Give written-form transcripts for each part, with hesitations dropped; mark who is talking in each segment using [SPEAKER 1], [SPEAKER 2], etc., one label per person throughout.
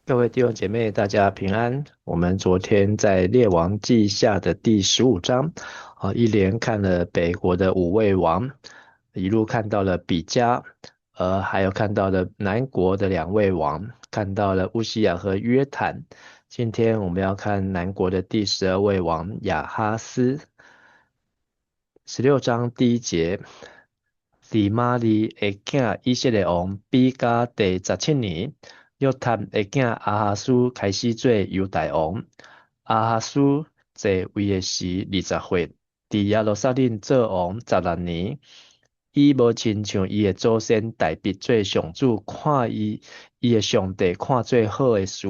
[SPEAKER 1] 各位弟兄姐妹，大家平安。我们昨天在列王记下的第15章，一连看了北国的5位王，一路看到了比加，还有看到了南国的2位王，看到了乌西雅和约坦。今天我们要看南国的第12位王亚哈斯。16章第1节，利玛利的囝以色列王比加第17年，约探的囝阿哈斯开始做犹大王。阿哈斯在位的时20岁，在耶路撒冷做王16年。伊无亲像伊的祖先大卫做上主，看伊的上帝看最好的事，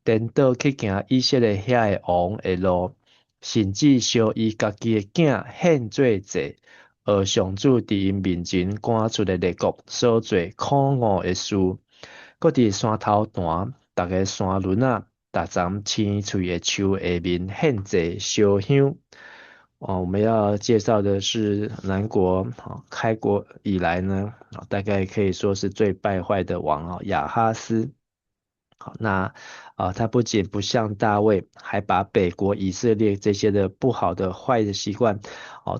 [SPEAKER 1] 颠倒去行以色列遐的王的路，甚至烧伊家己的囝献做祭。而上主伫因面前赶出的列国所做可恶的事，搁伫山头段，逐个山轮仔，逐丛青翠的树下面献祭烧香。我们要介绍的是南国开国以来呢，大概可以说是最败坏的王亚哈斯。好，那他不仅不像大卫，还把北国以色列这些的不好的坏的习惯，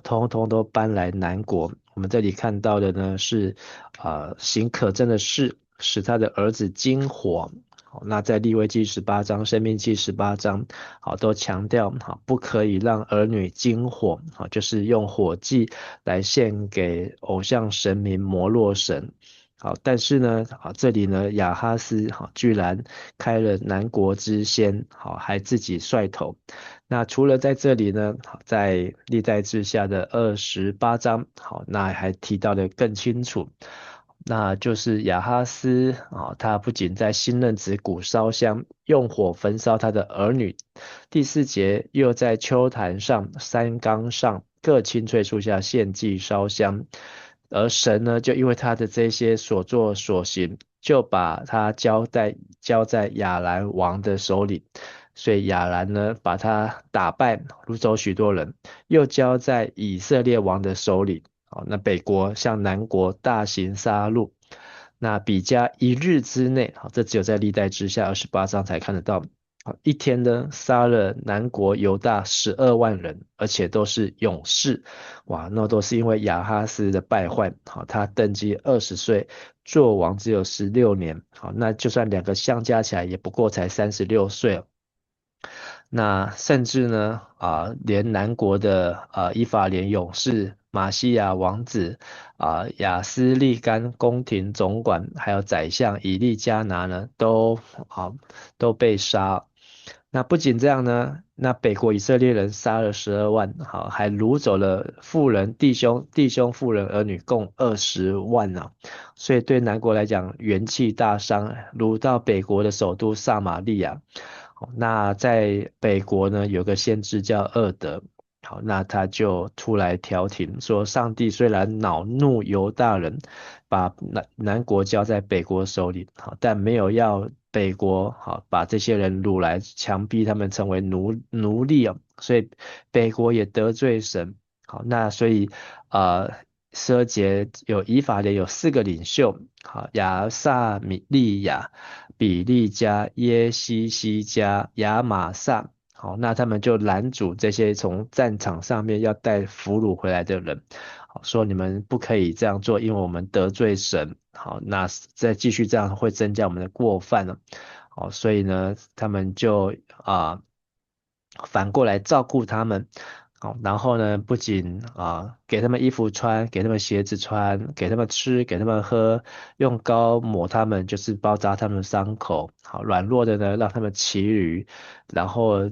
[SPEAKER 1] 通通都搬来南国。我们这里看到的呢是，行可憎的事，使他的儿子惊火。好，那在利未记18章、申命记18章，都强调不可以让儿女惊火，就是用火祭来献给偶像神明摩洛神。好，但是呢，这里呢，亚哈斯居然开了南国之先，还自己率头。那除了在这里呢，在历代志下的28章，那还提到的更清楚，那就是亚哈斯他不仅在新任子谷烧香，用火焚烧他的儿女。第4节又在秋坛上、山冈上各青翠树下献祭烧香。而神呢，就因为他的这些所作所行，就把他交在亚兰王的手里，所以亚兰呢，把他打败，掳走许多人，又交在以色列王的手里。那北国向南国大行杀戮，那比加一日之内，这只有在历代之下28章才看得到。一天呢，杀了南国犹大12万人，而且都是勇士。哇，那都是因为亚哈斯的败坏。好，他登基20岁，做王只有16年。好，那就算两个相加起来，也不过才36岁。那甚至呢，连南国的以法莲勇士、马西亚王子、亚斯利干宫廷总管，还有宰相以利加拿呢，啊都被杀。那不仅这样呢，那北国以色列人杀了12万，还掳走了妇人、弟兄、妇人、儿女共20万啊。所以对南国来讲，元气大伤，掳到北国的首都撒玛利亚。好，那在北国呢，有个先知叫厄德。好，那他就出来调停，说上帝虽然恼怒犹大人，把南国交在北国手里，但没有要北国把这些人掳来，强逼他们成为奴隶哦，所以北国也得罪神。好，那所以12节有以法莲有4个领袖，亚萨米利亚、比利加、耶西西加、亚玛撒。好，那他们就拦阻这些从战场上面要带俘虏回来的人，好，说你们不可以这样做，因为我们得罪神。好，那再继续这样会增加我们的过犯了。好，所以呢，他们就反过来照顾他们。好，然后呢，不仅给他们衣服穿，给他们鞋子穿，给他们吃，给他们喝，用膏抹他们，就是包扎他们的伤口。好，软弱的呢，让他们骑驴，然后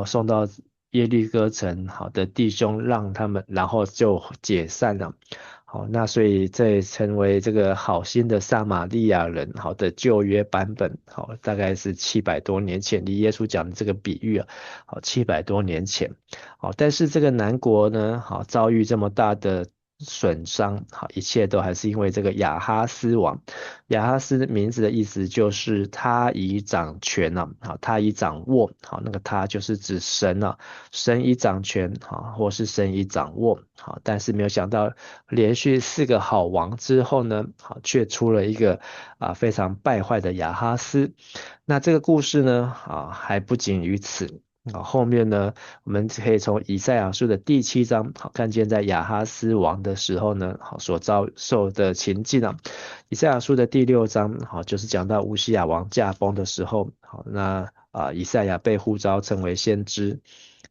[SPEAKER 1] 送到耶利哥城，好的弟兄让他们，然后就解散了。好，那所以这也成为这个好心的撒玛利亚人，好的旧约版本。好，大概是700多年前，离耶稣讲的这个比喻好，700多年前。好，但是这个南国呢，遭遇这么大的损伤，好，一切都还是因为这个亚哈斯王。亚哈斯名字的意思就是他以掌权了，好，他以掌握，好，那个他就是指神了，神以掌权，好，或是神以掌握，好，但是没有想到连续4个好王之后呢，好，却出了一个非常败坏的亚哈斯。那这个故事呢，还不仅于此。后面呢，我们可以从以赛亚书的第7章，好，看见在亚哈斯王的时候呢，好，所遭受的情境啊。以赛亚书的第6章，好，就是讲到乌西亚王驾崩的时候，好，那以赛亚被呼召成为先知。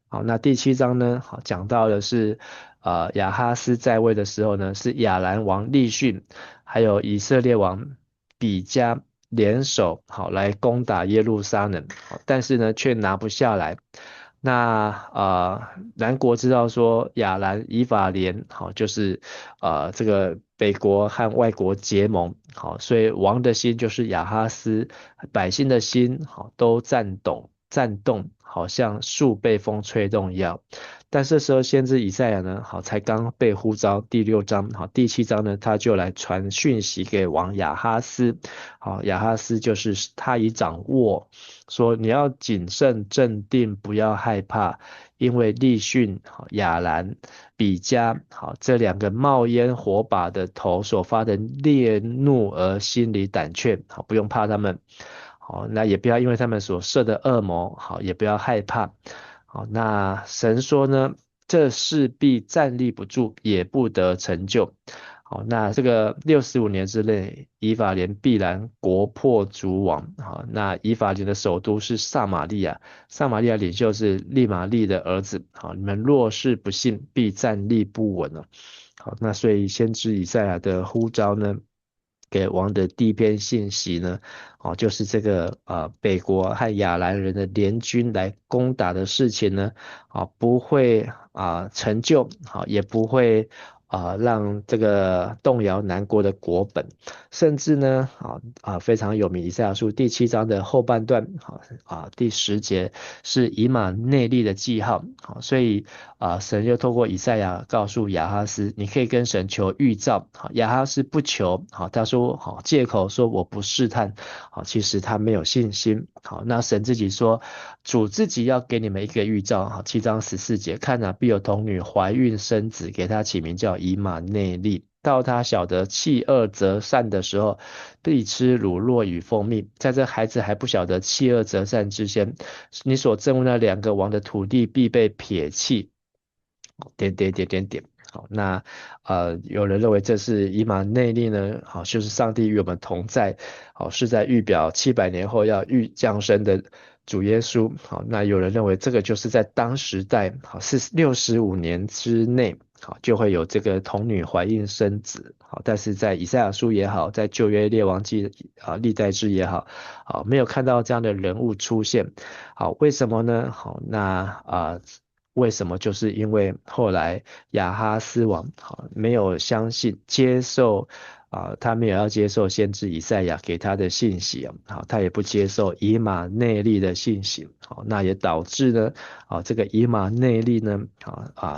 [SPEAKER 1] 好，那第7章呢，好，讲到的是亚哈斯在位的时候呢，是亚兰王利逊，还有以色列王比加联手好来攻打耶路撒冷，好，但是呢却拿不下来。那南国知道说亚兰以法莲好，就是这个北国和外国结盟，好，所以王的心就是亚哈斯，百姓的心好都颤动，好像树被风吹动一样。但这时候先知以赛亚呢，好，才刚被呼召第6章，好，第7章呢，他就来传讯息给王亚哈斯，好，亚哈斯就是他已掌握，说你要谨慎镇定，不要害怕，因为利逊、好亚兰、比加，好，这2个冒烟火把的头所发的烈怒而心里胆怯，好，不用怕他们，好，那也不要因为他们所设的恶谋，好，也不要害怕。好，那神说呢，这事必站立不住，也不得成就。好，那这个65年之内，以法莲必然国破族亡。好，那以法莲的首都是撒玛利亚，撒玛利亚领袖是利玛利的儿子。好，你们若是不信，必站立不稳了。好，那所以先知以赛亚的呼召呢，给王的第一篇信息呢，就是这个北国和亚兰人的联军来攻打的事情呢，不会成就，好，也不会让这个动摇南国的国本，甚至呢，非常有名以赛亚书第7章的后半段，第10节是以马内利的记号，好，所以神就透过以赛亚告诉亚哈斯，你可以跟神求预兆，好，亚哈斯不求，好，他说好借口说我不试探，好，其实他没有信心，好，那神自己说，主自己要给你们一个预兆，好，7章14节，看必有童女怀孕生子，给他起名叫以马内利。到他晓得弃恶择善的时候，必吃乳酪与蜂蜜。在这孩子还不晓得弃恶择善之前，你所憎恶那2个王的土地必被撇弃。点点点点点。好，那有人认为这是以马内利呢，好，就是上帝与我们同在，好，是在预表700年后要降生的主耶稣。好，那有人认为这个就是在当时代，好，是65年之内，好，就会有这个童女怀孕生子。好，但是在以赛亚书也好，在旧约列王记历代志也好，好，没有看到这样的人物出现。好，为什么呢？好，那为什么？就是因为后来亚哈斯王好没有相信接受他没有要接受先知以赛亚给他的信息好，他也不接受以马内利的信息，好，那也导致呢这个以马内利呢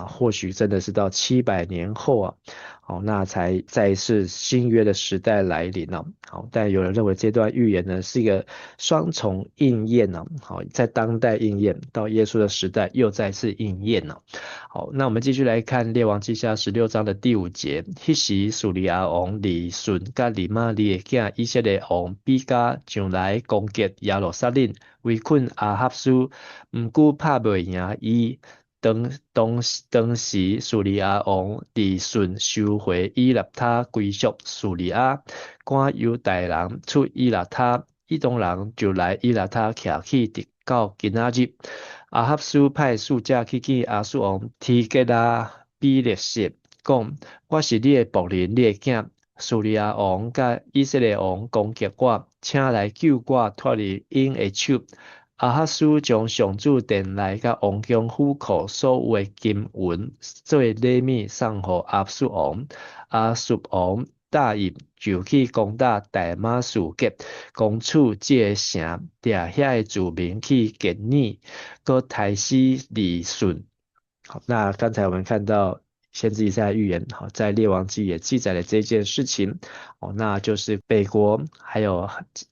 [SPEAKER 1] 或许真的是到700年后好，那才再次新约的时代来临了。好，但有人认为这段预言呢是一个双重应验呢。好，在当代应验，到耶稣的时代又再次应验了。好，那我们继续来看列王记下16章的第5节。迄时属利亚王利顺甲利玛利的囝以色列王比加上来攻击耶路撒冷，围困阿哈斯，毋久拍袂赢伊。当时叙利亚王利顺收回以勒他归属叙利亚，赶犹大人出以勒他，以东人就来以勒他徛起，直到今仔日。阿哈斯派使者去见亚述王提吉拉比列色，讲我是你的仆人，你的囝。叙利亚王甲以色列王攻击我，请来救我脱离因的手。阿哈斯将上主殿内甲王宫府库所有的金银作为礼物送予阿述王。阿述王答应就去攻打大马士革，攻取这个城，掠遐的子民去见你，搁杀死利顺。好，那刚才我们看到先知以赛亚预言，好，在列王记也记载了这件事情，那就是北国还有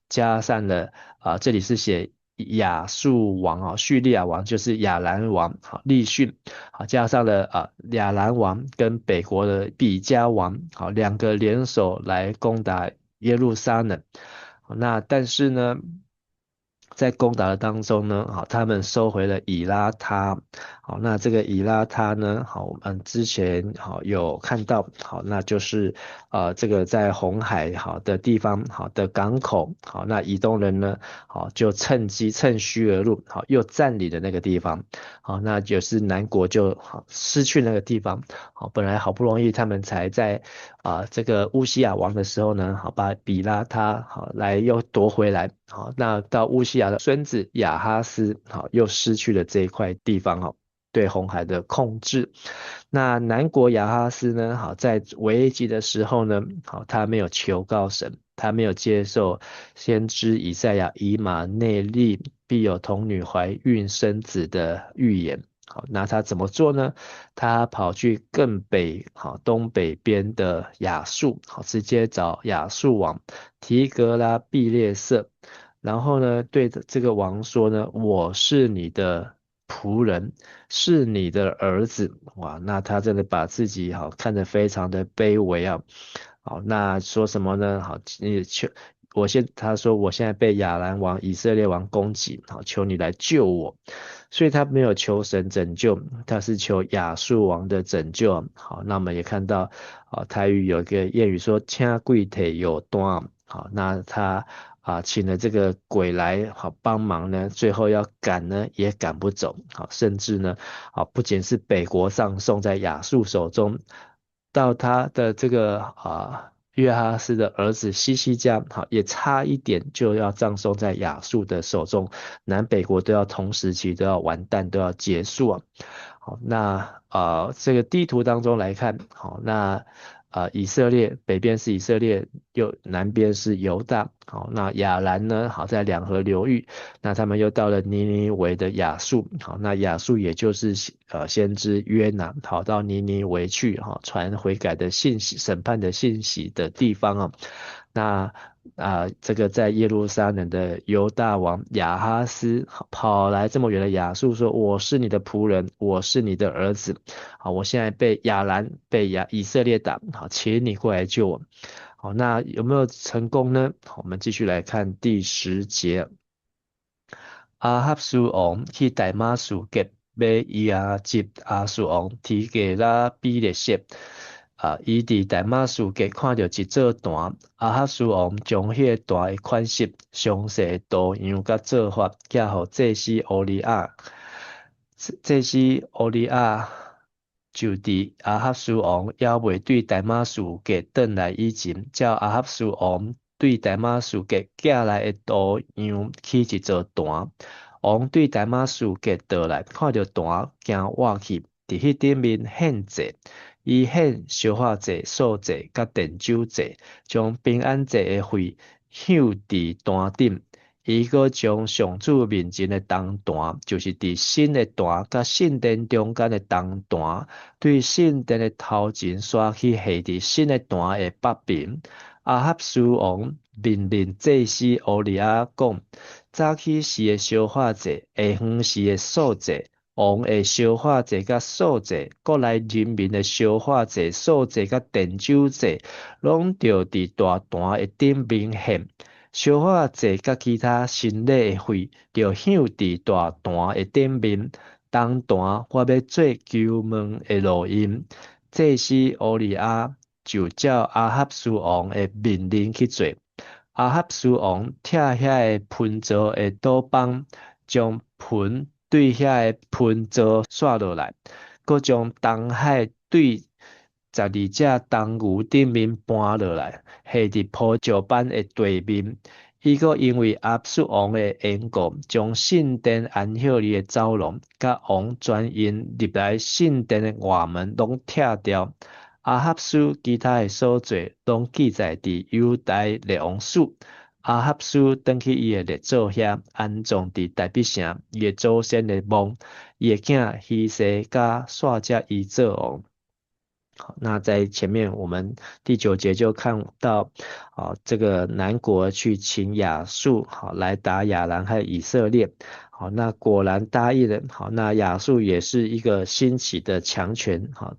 [SPEAKER 1] 加上了这里是写亚述王叙利亚王就是亚兰王利逊，加上了亚兰王跟北国的比加王，两个联手来攻打耶路撒冷。那但是呢，在攻打的当中呢，他们收回了以拉他，那这个以拉他呢，我们之前有看到，那就是这个在红海的地方的港口，那以东人呢，就趁机趁虚而入，又占领了那个地方，那就是南国就失去那个地方，本来好不容易他们才在这个乌西亚王的时候呢，把比拉他来又夺回来，那到乌西亚的孙子亚哈斯又失去了这一块地方对红海的控制。那南国亚哈斯呢，在危急的时候呢，他没有求告神，他没有接受先知以赛亚以马内利必有童女怀孕生子的预言。那他怎么做呢？他跑去更北，东北边的亚述，直接找亚述王提格拉毕列色，然后呢，对着这个王说呢，我是你的仆人，是你的儿子。哇，那他真的把自己看得非常的卑微啊。好，那说什么呢？好，你求他说我现在被亚兰王、以色列王攻击，好，求你来救我。所以他没有求神拯救，他是求亚述王的拯救。好，那我们也看到，台语有一个谚语说“请鬼腿有端”，好，那他请了这个鬼来帮忙呢，最后要赶呢也赶不走，好，甚至呢不仅是北国上送在亚述手中，到他的这个约哈斯的儿子西西家，也差一点就要葬送在亚述的手中，南北国都要同时期都要完蛋，都要结束啊。好，那这个地图当中来看，好，那以色列北边是以色列，南边是犹大，好，那亚兰呢，好在两河流域，那他们又到了尼尼微的亚述，好，那亚述也就是先知约拿跑到尼尼微去，传悔改的信息、审判的信息的地方啊。那这个在耶路撒冷的犹大王亚哈斯跑来这么远的亚述说：“我是你的仆人，我是你的儿子。好，我现在被亚兰、被以色列打，好，请你过来救我。”好，那有没有成功呢？我们继续来看第10节。阿哈苏王去大马士革买亚接阿苏王提给拉比列色。伊伫大马士革看到一座坛，阿哈苏王将迄个坛的款式、详细图样甲做法，寄互祭司欧利亚。祭司欧利亚就伫阿哈苏王还未对大马士革转来以前，叫阿哈苏王对大马士革寄来的图样起一座坛。王对大马士革倒来，看到坛惊活去，伫迄顶面献祭。伊献烧化祭、素祭、甲电酒祭，将平安祭的血响伫坛顶。伊阁将上主面前的铜坛，就是伫新的坛甲圣殿中间的铜坛，对圣殿的头前刷去下伫新的坛的北边。阿哈苏王命令祭司乌利亚讲：早起时的烧化祭，下昏时的素祭。王的烧化祭甲素祭，国内人民的烧化祭、素祭甲奠酒祭，拢着伫大坛的顶面献。烧化祭甲其他新礼的血，着响伫大坛的顶面。当坛我要做求问的录音，祭司乌利亚就照阿哈苏王的命令去做。阿哈苏王拆遐个盆座的斗帮，将盆对遐个盆座刷落来，佮将东海对12只东牛顶面搬落来，下伫铺石板的地面。伊佮因为阿苏王的缘故，将圣殿安歇里的走廊，甲王专用入来圣殿的外门拢拆掉。阿哈苏其他的所做，拢记载伫犹大列王书。阿哈苏登去伊的列祖遐，安葬伫大必城，伊的祖先的墓，伊的囝希西甲煞遮伊做王。好，那在前面我们第9节就看到，这个南国去请亚述，好来打亚兰和以色列，好，那果然答应了，好，那亚述也是一个兴起的强权，好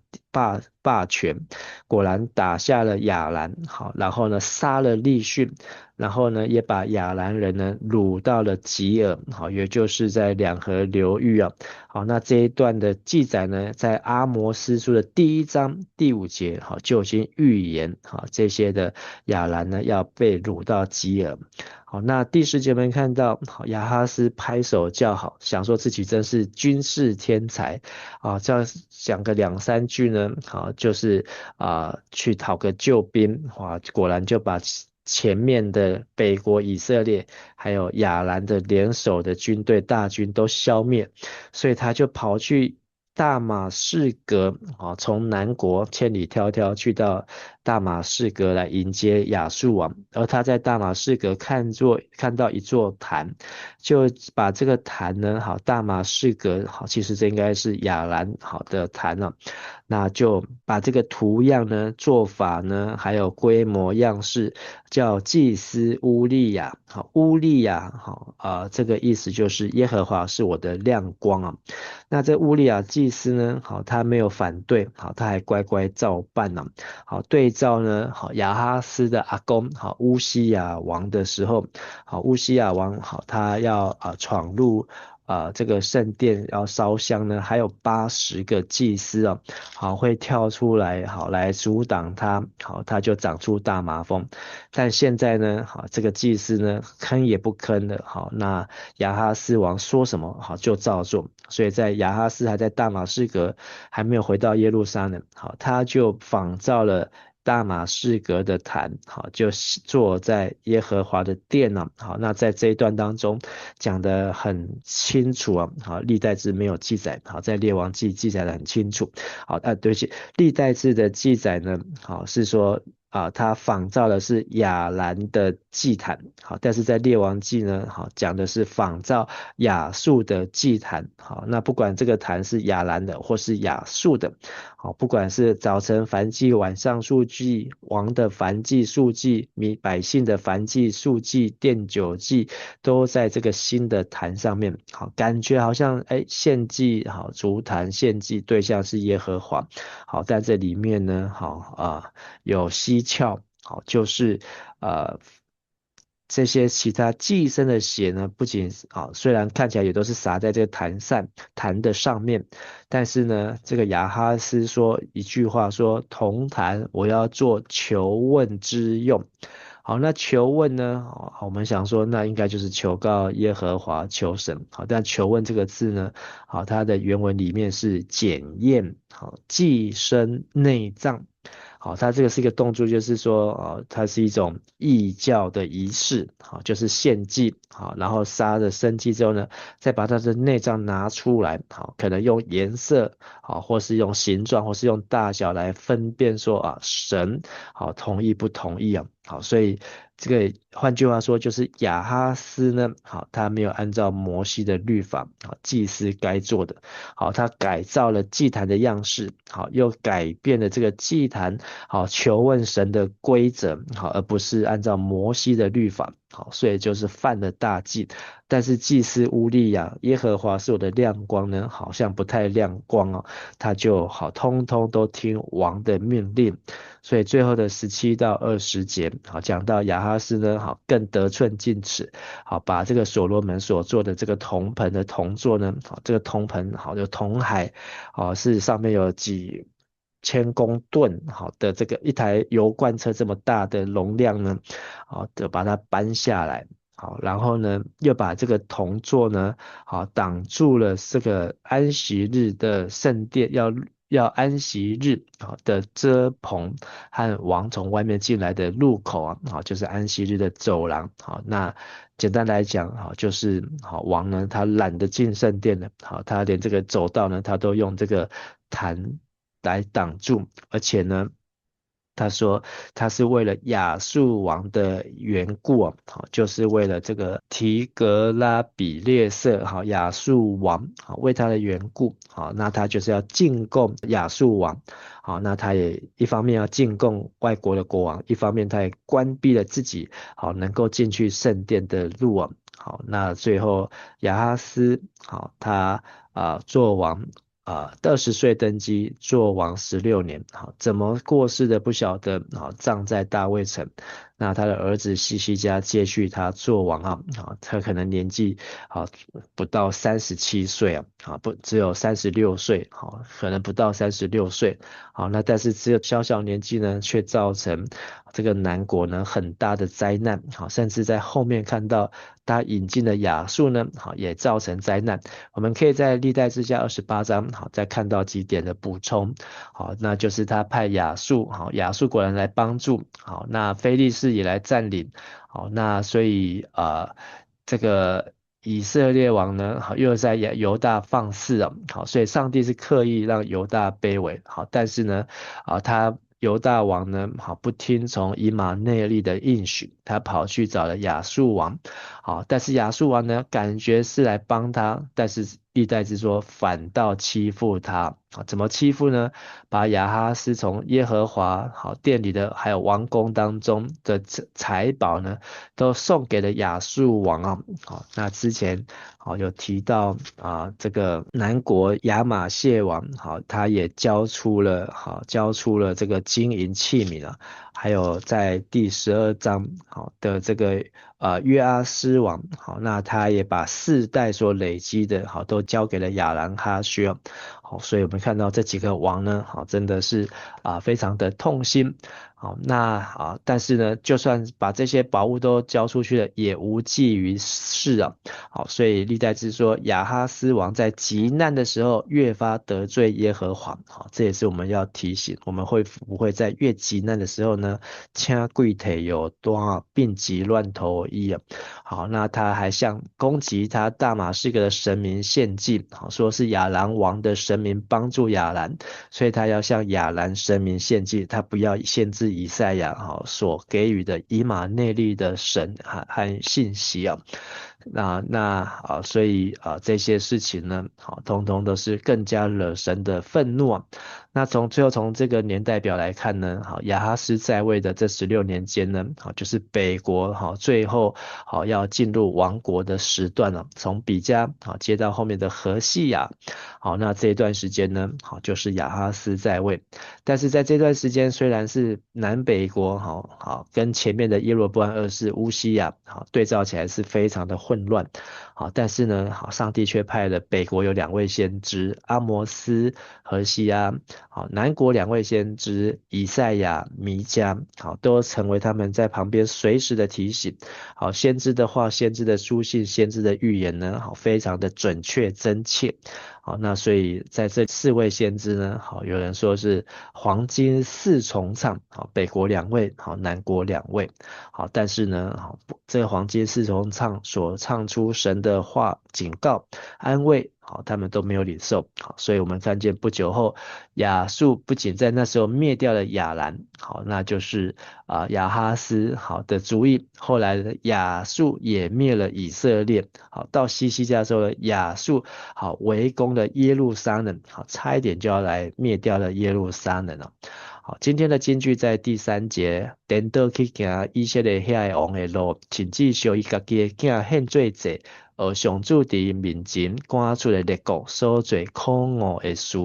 [SPEAKER 1] 霸权，果然打下了亚兰，好，然后呢杀了利逊，然后呢也把亚兰人呢掳到了吉尔，好，也就是在两河流域啊。好，那这一段的记载呢，在阿摩司书的第1章第5节，好就已经预言，好这些的亚兰呢要被掳到吉尔。好，那第10节我们看到，好亚哈斯拍手叫好，想说自己真是军事天才，这样讲个2、3句呢，好就是去讨个救兵，哇，果然就把前面的北国以色列还有亚兰的联手的军队大军都消灭，所以他就跑去大马士革，从南国千里迢迢去到大马士革来迎接亚述王，而他在大马士革看到一座坛，就把这个坛呢，好大马士革，好其实这应该是亚兰好的坛了，那就把这个图样呢、做法呢，还有规模样式，叫祭司乌利亚。好，乌利亚，好这个意思就是耶和华是我的亮光啊。那这乌利亚祭司呢，好，他没有反对，好，他还乖乖照办呢。好，对照呢，好亚哈斯的阿公，好乌西雅王的时候，好乌西雅王，好他要闯入。这个圣殿要烧香呢，还有80个祭司哦，好会跳出来，好来阻挡他，好他就长出大麻风。但现在呢，好这个祭司呢吭也不吭的，好那亚哈斯王说什么好就照做。所以在亚哈斯还在大马士革还没有回到耶路撒冷，好他就仿照了。大马士革的坛，好，就坐在耶和华的殿呢，好，那在这一段当中讲得很清楚啊，好，历代志没有记载，好，在列王记记载的很清楚，好，对不起，历代志的记载呢，好是说他仿造的是亚兰的祭坛，好，但是在列王记呢，好讲的是仿造亚述的祭坛，好，那不管这个坛是亚兰的或是亚述的，好，不管是早晨燔祭、晚上素祭、王的燔祭、素祭、百姓的燔祭、素祭、奠酒祭，都在这个新的坛上面，好，感觉好像献祭，好，足坛献祭对象是耶和华，好，在这里面呢，好有蹊跷，好，就是呃。这些其他寄生的血呢，不仅虽然看起来也都是洒在这个坛的上面，但是呢，这个亚哈斯说一句话说，同坛我要做求问之用。好，那求问呢？我们想说，那应该就是求告耶和华求神。好，但求问这个字呢，好，它的原文里面是检验，好，寄生内脏。好，它这个是一个动作，就是说，它是一种异教的仪式，好，就是献祭，好，然后杀了生鸡之后呢，再把它的内脏拿出来，好，可能用颜色，好，或是用形状，或是用大小来分辨说神，好，同意不同意啊？好，所以这个换句话说，就是亚哈斯呢，好，他没有按照摩西的律法，好，祭司该做的，好，他改造了祭坛的样式，好，又改变了这个祭坛，好，求问神的规则，好，而不是按照摩西的律法，好，所以就是犯了大忌。但是祭司乌利亚，耶和华是我的亮光呢，好像不太亮光哦，他就好，通通都听王的命令。所以最后的17到20节，好讲到亚哈斯呢，好更得寸进尺，好把这个所罗门所做的这个铜盆的铜座呢，好这个铜盆好有铜海，好是上面有几千公吨好的这个一台油罐车这么大的容量呢，好就把它搬下来。好，然后呢，又把这个铜座呢，好挡住了这个安息日的圣殿，要安息日好的遮棚和王从外面进来的入口啊，好就是安息日的走廊。好，那简单来讲，好就是好王呢，他懒得进圣殿了，好他连这个走道呢，他都用这个坛来挡住，而且呢。他说他是为了亚述王的缘故啊，好，就是为了这个提格拉比列色，好，亚述王，好，为他的缘故，好，那他就是要进贡亚述王，好，那他也一方面要进贡外国的国王，一方面他也关闭了自己，好，能够进去圣殿的路啊，好，那最后亚哈斯，好，他做王。20岁登基，做王16年，好，怎么过世的不晓得，好，葬在大卫城。那他的儿子西西家接续他做王啊，好，他可能年纪好不到37岁啊，好，不只有36岁，好，可能不到36岁，好，那但是只有小小年纪呢，却造成这个南国呢很大的灾难，好，甚至在后面看到他引进的亚述呢，好，也造成灾难。我们可以在历代志下28章，好，再看到几点的补充，好，那就是他派亚述，好，亚述国人来帮助，好，那非利士也来占领，好，那所以这个以色列王呢，好，又在犹大放肆啊，好，所以上帝是刻意让犹大卑微，好，但是呢，他犹大王呢，好，不听从以马内利的应许，他跑去找了亚述王，好，但是亚述王呢，感觉是来帮他，但是历代志说反倒欺负他，啊，怎么欺负呢？把亚哈斯从耶和华好殿里的还有王宫当中的财宝呢，都送给了亚述王啊，好，那之前好有提到这个南国亚玛谢王，好，他也交出了这个金银器皿啊，还有在第12章好的这个约阿斯王，好，那他也把4代所累积的好都交给了亚兰哈薛，好，所以我们看到这几个王呢，好，真的是非常的痛心，好，那但是呢，就算把这些宝物都交出去了，也无济于事啊，好，所以历代志说亚哈斯王在极难的时候越发得罪耶和华，好，这也是我们要提醒，我们会不会在越极难的时候呢，掐跪腿有多病急乱投医啊？好，那他还向攻击他大马士革的神明献祭，好，说是亚兰王的神明帮助亚兰，所以他要向亚兰神明献祭，他不要限制以赛亚好所给予的以马内利的神和信息啊。所以这些事情呢，好，通通都是更加惹神的愤怒啊。那最后从这个年代表来看呢，好，亚哈斯在位的这16年间呢，好，就是北国好最后好要进入亡国的时段了，从比加好接到后面的何西亚，好，那这一段时间呢，好就是亚哈斯在位，但是在这段时间虽然是南北国好跟前面的耶罗波安2世乌西亚好对照起来是非常的混乱，好，但是呢，好，上帝却派了北国有2位先知阿摩斯何西阿，好，南国2位先知以赛亚、弥迦，好，都成为他们在旁边随时的提醒。好，先知的话、先知的书信、先知的预言呢，好，非常的准确真切。好，那所以在这4位先知呢，好，有人说是黄金4重唱，好，北国2位，好，南国2位，好，但是呢，好，这个黄金4重唱所唱出神的话、警告、安慰。好，他们都没有领受，好，所以我们看见不久后，亚述不仅在那时候灭掉了亚兰，好，那就是亚哈斯好的主意，后来的亚述也灭了以色列，好，到西西家的时候呢，亚述好围攻了耶路撒冷，好，差一点就要来灭掉了耶路撒冷了。好，今天的金句在第3节，颠倒去行以色列遐王的路，甚至烧伊家己的囝献做祭，而上主伫面前赶出了列国所做可恶的事。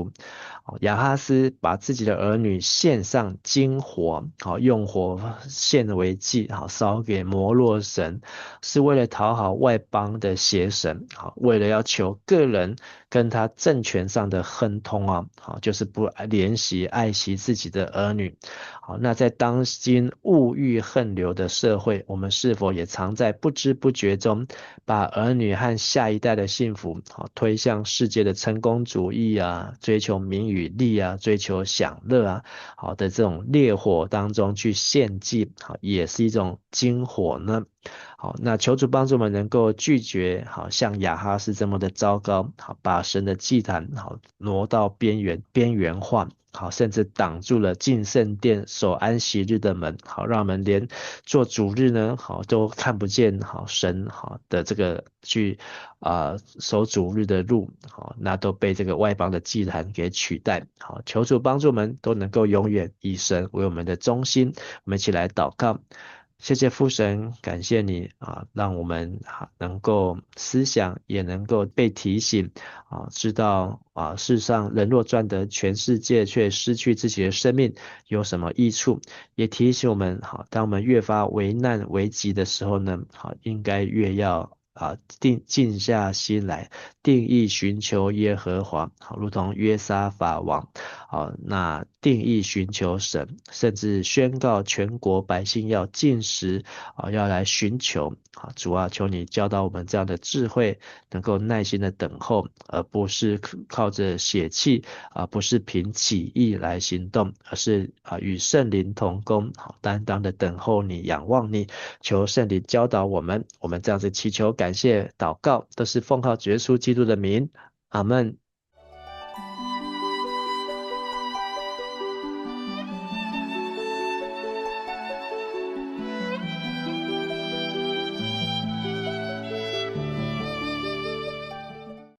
[SPEAKER 1] 亚哈斯把自己的儿女献上金火，好，用火献为祭，好，烧给摩洛神，是为了讨好外邦的邪神，好，为了要求个人跟他政权上的亨通啊，好，就是不怜惜爱惜自己的儿女。好，那在当今物欲横流的社会，我们是否也常在不知不觉中把儿女和下一代的幸福，好，推向世界的成功主义啊，追求名与利啊，追求享乐啊，好的这种烈火当中去献祭，好，也是一种金火呢？好，那求主帮助我们能够拒绝，好像亚哈斯这么的糟糕，好，把神的祭坛好挪到边缘化，好，甚至挡住了进圣殿守安息日的门，好，让我们连做主日呢，好都看不见，好神好的这个去守主日的路，好，那都被这个外邦的祭坛给取代，好，求主帮助我们都能够永远以神为我们的中心，我们一起来祷告。谢谢父神，感谢你让我们能够思想，也能够被提醒知道世上人若赚得全世界，却失去自己的生命，有什么益处？也提醒我们，当我们越发为难为急的时候呢，应该越要静下心来，定义寻求耶和华，好，如同约沙法王。好，那定义寻求神，甚至宣告全国百姓要禁食要来寻求。好，主啊，求你教导我们这样的智慧，能够耐心的等候，而不是靠着血气不是凭起意来行动，而是与圣灵同工，好，担当的等候你，仰望你，求圣灵教导我们。我们这样子祈求、感谢、祷告，都是奉靠主耶稣基督的名，阿门。